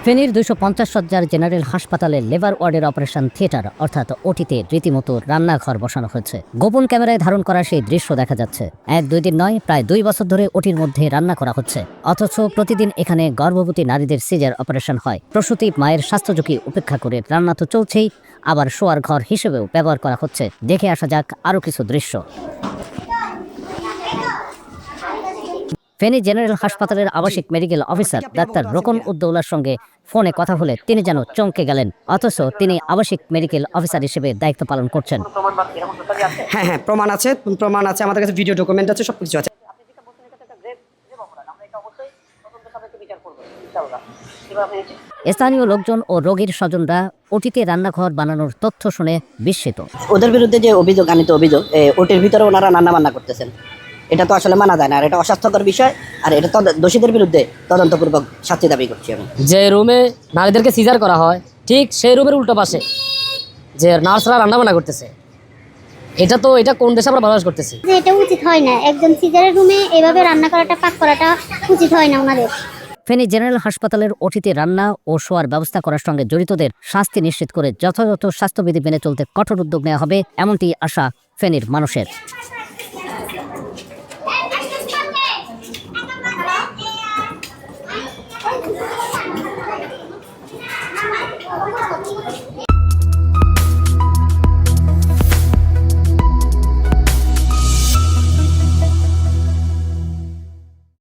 ফেনীর 250 শয্যার জেনারেল হাসপাতালে লেবার ওয়ার্ডের অপারেশন থিয়েটার অর্থাৎ ওটিতে রীতিমতো রান্নাঘর বসানো হয়েছে। গোপন ক্যামেরায় ধারণ করা সেই দৃশ্য দেখা যাচ্ছে। 1-2 দিন নয়, প্রায় 2 বছর ধরে ওটির মধ্যে রান্না করা হচ্ছে। অথচ প্রতিদিন এখানে গর্ভবতী নারীদের সিজার অপারেশন হয়। প্রসূতি মায়ের স্বাস্থ্য ঝুঁকি উপেক্ষা করে রান্না তো চলছেই, আবার শোয়ার ঘর হিসেবেও ব্যবহার করা হচ্ছে। দেখে আসা যাক আরও কিছু দৃশ্য। ফেনী জেনারেল হাসপাতালের আবাসিক মেডিকেল অফিসার ডাক্তার রোকন উদ্দৌলার সঙ্গে ফোনে কথা বলে তিনি যেন চমকে গেলেন। অথচ তিনি আবাসিক মেডিকেল অফিসার হিসেবে দায়িত্ব পালন করছেন। হ্যাঁ হ্যাঁ প্রমাণ আছে, আমাদের কাছে ভিডিও ডকুমেন্ট আছে, সবকিছু আছে। স্থানীয় লোকজন ও রোগীর স্বজনরা ওটিতে রান্নাঘর বানানোর তথ্য শুনে বিস্মিত। ওদের বিরুদ্ধে যে অভিযোগ, আনিত অভিযোগ, ওটির ভিতরে ওনারা রান্না বান্না করতেছেন, এটা তো আসলে মানা যায় না, আর এটা অস্বাস্থ্যকর বিষয়। আর এটা দোষীদের বিরুদ্ধে তদন্তপূর্বক শাস্তি দাবি করছি আমি। যে রুমে নারীদেরকে সিজার করা হয়, ঠিক সেই রুমের উল্টো পাশে যে নার্সরা রান্নাবান্না করতেছে, এটা কোন দেশে আমরা বসবাস করতেছি? এটা উচিত হয় না, একজন সিজারের রুমে এভাবে রান্না করাটা, পাক করাটা উচিত হয় না ওনাদের। ফেনী জেনারেল হাসপাতালের ওটিতে রান্না ও শোয়ার ব্যবস্থা করার সঙ্গে জড়িতদের শাস্তি নিশ্চিত করে যথাযথ স্বাস্থ্যবিধি মেনে চলতে কঠোর উদ্যোগ নেওয়া হবে, এমনটি আশা ফেনীর মানুষের।